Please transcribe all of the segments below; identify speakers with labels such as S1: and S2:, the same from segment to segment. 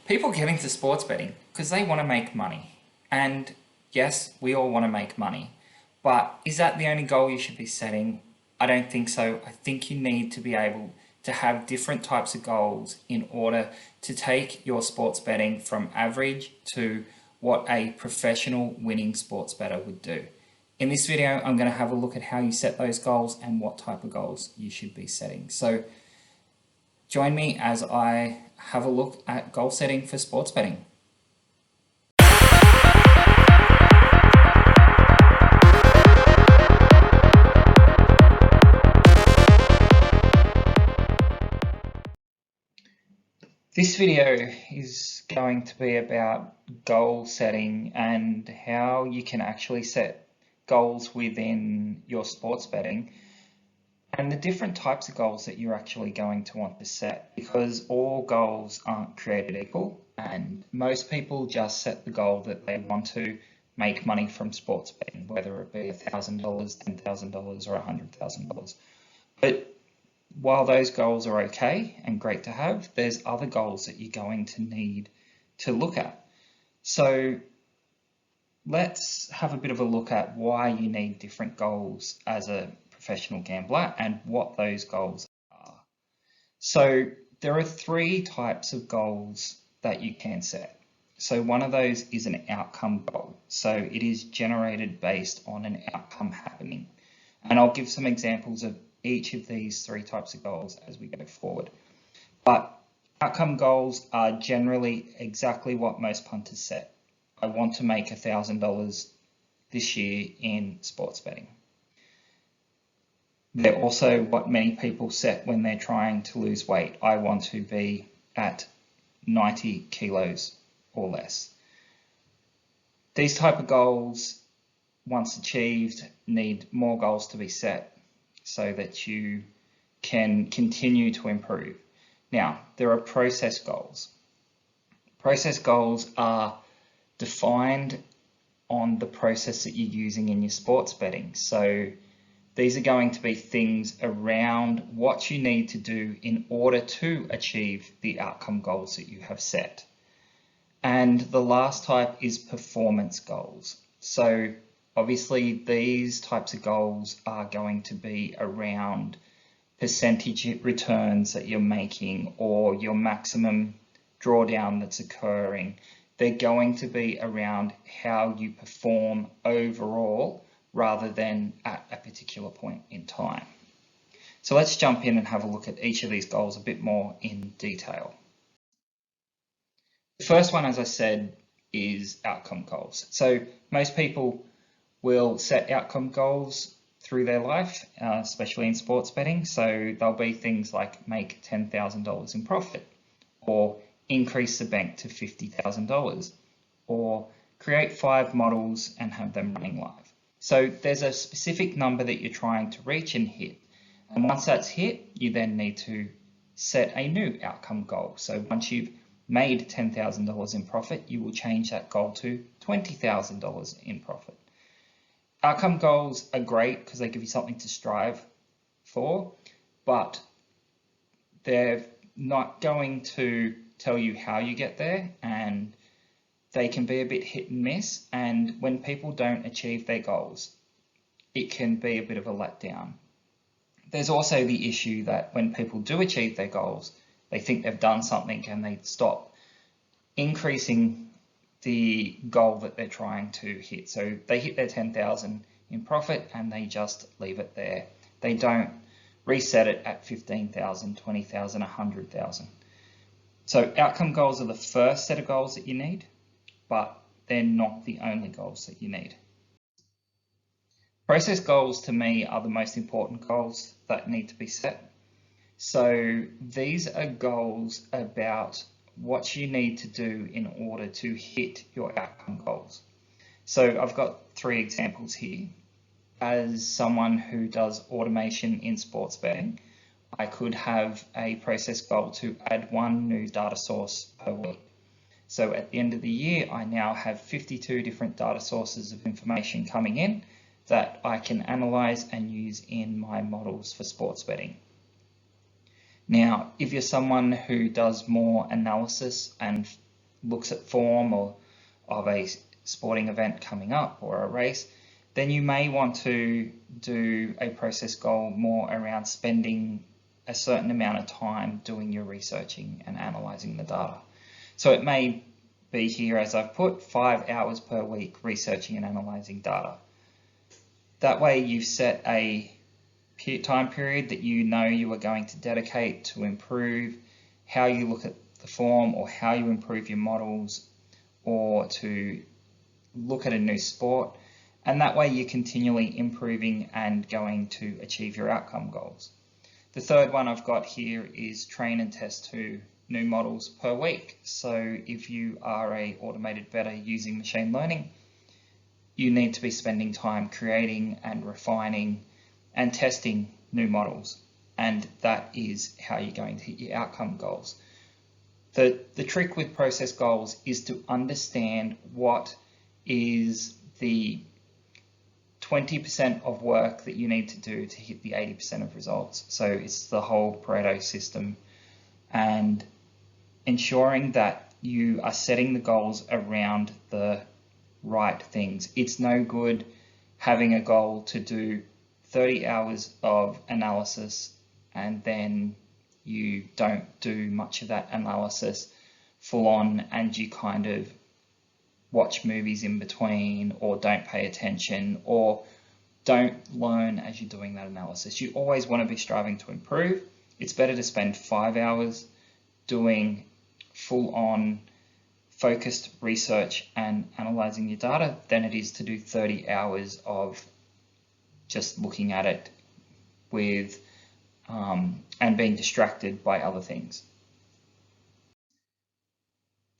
S1: People get into sports betting because they want to make money. And yes, we all want to make money. But is that the only goal you should be setting? I don't think so. I think you need to be able to have different types of goals in order to take your sports betting from average to what a professional winning sports bettor would do. In this video, I'm going to have a look at how you set those goals and what type of goals you should be setting. So join me as I have a look at goal setting for sports betting. This video is going to be about goal setting and how you can actually set goals within your sports betting and the different types of goals that you're actually going to want to set, because all goals aren't created equal and most people just set the goal that they want to make money from sports betting, whether it be $1,000, $10,000 or $100,000. But while those goals are okay and great to have, there's other goals that you're going to need to look at. So let's have a bit of a look at why you need different goals as a professional gambler and what those goals are. So there are three types of goals that you can set. So one of those is an outcome goal. So it is generated based on an outcome happening. And I'll give some examples of each of these three types of goals as we go forward. But outcome goals are generally exactly what most punters set. I want to make $1,000 this year in sports betting. They're also what many people set when they're trying to lose weight. I want to be at 90 kilos or less. These type of goals, once achieved, need more goals to be set so that you can continue to improve. Now, there are process goals. Process goals are defined on the process that you're using in your sports betting. So these are going to be things around what you need to do in order to achieve the outcome goals that you have set. And the last type is performance goals. So obviously these types of goals are going to be around percentage returns that you're making or your maximum drawdown that's occurring. They're going to be around how you perform overall rather than at a particular point in time. So let's jump in and have a look at each of these goals a bit more in detail. The first one, as I said, is outcome goals. So most people will set outcome goals through their life, especially in sports betting. So they'll be things like make $10,000 in profit, or increase the bank to $50,000, or create 5 models and have them running live. So there's a specific number that you're trying to reach and hit. And once that's hit, you then need to set a new outcome goal. So once you've made $10,000 in profit, you will change that goal to $20,000 in profit. Outcome goals are great because they give you something to strive for, but they're not going to tell you how you get there, and they can be a bit hit and miss. And when people don't achieve their goals, it can be a bit of a letdown. There's also the issue that when people do achieve their goals, they think they've done something and they stop increasing the goal that they're trying to hit. So they hit their 10,000 in profit and they just leave it there. They don't reset it at 15,000, 20,000, 100,000. So outcome goals are the first set of goals that you need, but they're not the only goals that you need. Process goals to me are the most important goals that need to be set. So these are goals about what you need to do in order to hit your outcome goals. So I've got 3 examples here. As someone who does automation in sports betting, I could have a process goal to add 1 new data source per week. So at the end of the year, I now have 52 different data sources of information coming in that I can analyze and use in my models for sports betting. Now, if you're someone who does more analysis and looks at form or of a sporting event coming up or a race, then you may want to do a process goal more around spending a certain amount of time doing your researching and analysing the data. So it may be here, as I've put, 5 hours per week researching and analysing data. That way you've set a time period that you know you are going to dedicate to improve how you look at the form or how you improve your models or to look at a new sport, and that way you're continually improving and going to achieve your outcome goals. The third one I've got here is train and test 2 new models per week. So if you are a automated bettor using machine learning, you need to be spending time creating and refining and testing new models, and that is how you're going to hit your outcome goals. The trick with process goals is to understand what is the 20% of work that you need to do to hit the 80% of results. So it's the whole Pareto system, and ensuring that you are setting the goals around the right things. It's no good having a goal to do 30 hours of analysis and then you don't do much of that analysis full on and you kind of watch movies in between or don't pay attention or don't learn as you're doing that analysis. You always want to be striving to improve. It's better to spend 5 hours doing full on focused research and analysing your data than it is to do 30 hours of just looking at it with and being distracted by other things.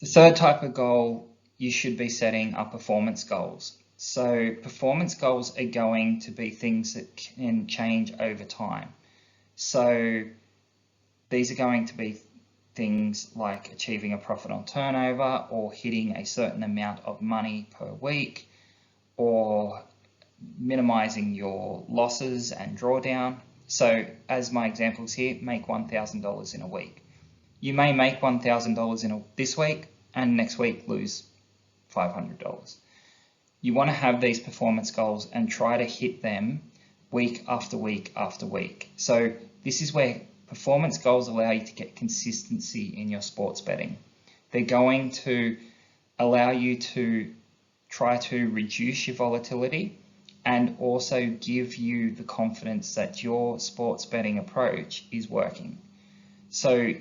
S1: The third type of goal you should be setting are performance goals. So performance goals are going to be things that can change over time. So these are going to be things like achieving a profit on turnover or hitting a certain amount of money per week or minimizing your losses and drawdown. So as my examples here, make $1,000 in a week. You may make $1,000 this week and next week lose $500. You want to have these performance goals and try to hit them week after week after week. So this is where performance goals allow you to get consistency in your sports betting. They're going to allow you to try to reduce your volatility and also give you the confidence that your sports betting approach is working. So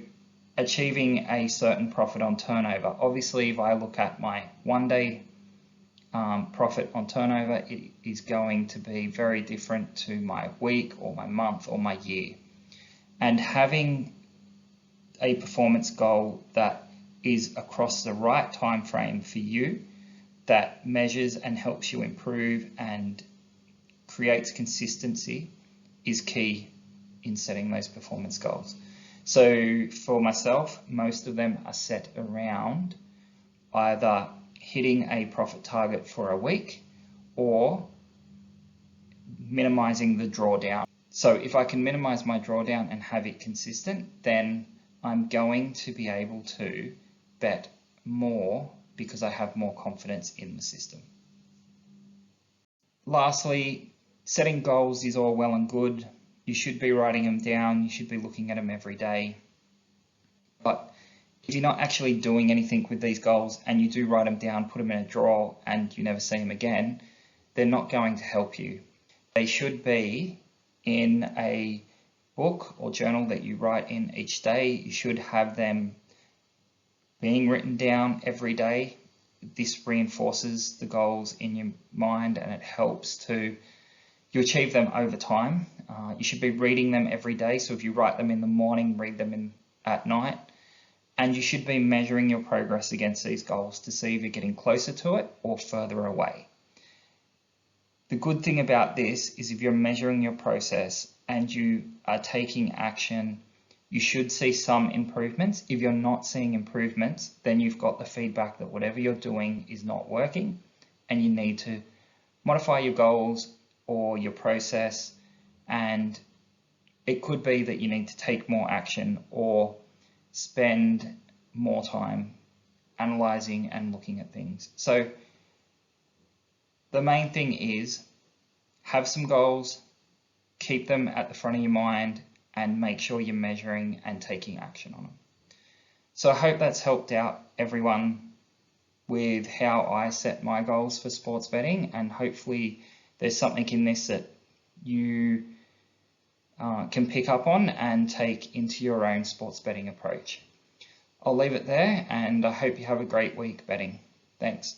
S1: achieving a certain profit on turnover. Obviously, if I look at my 1 day profit on turnover, it is going to be very different to my week or my month or my year. And having a performance goal that is across the right time frame for you, that measures and helps you improve and creates consistency, is key in setting those performance goals. So for myself, most of them are set around either hitting a profit target for a week or minimizing the drawdown. So if I can minimize my drawdown and have it consistent, then I'm going to be able to bet more because I have more confidence in the system. Lastly, setting goals is all well and good. You should be writing them down. You should be looking at them every day. But if you're not actually doing anything with these goals and you do write them down, put them in a drawer and you never see them again, they're not going to help you. They should be in a book or journal that you write in each day. You should have them being written down every day. This reinforces the goals in your mind and it helps to you achieve them over time. You should be reading them every day. So if you write them in the morning, read them at night. And you should be measuring your progress against these goals to see if you're getting closer to it or further away. The good thing about this is if you're measuring your process and you are taking action, you should see some improvements. If you're not seeing improvements, then you've got the feedback that whatever you're doing is not working and you need to modify your goals or your process, and it could be that you need to take more action or spend more time analyzing and looking at things. So the main thing is have some goals, keep them at the front of your mind, and make sure you're measuring and taking action on them. So I hope that's helped out everyone with how I set my goals for sports betting, and hopefully there's something in this that you can pick up on and take into your own sports betting approach. I'll leave it there, and I hope you have a great week betting. Thanks.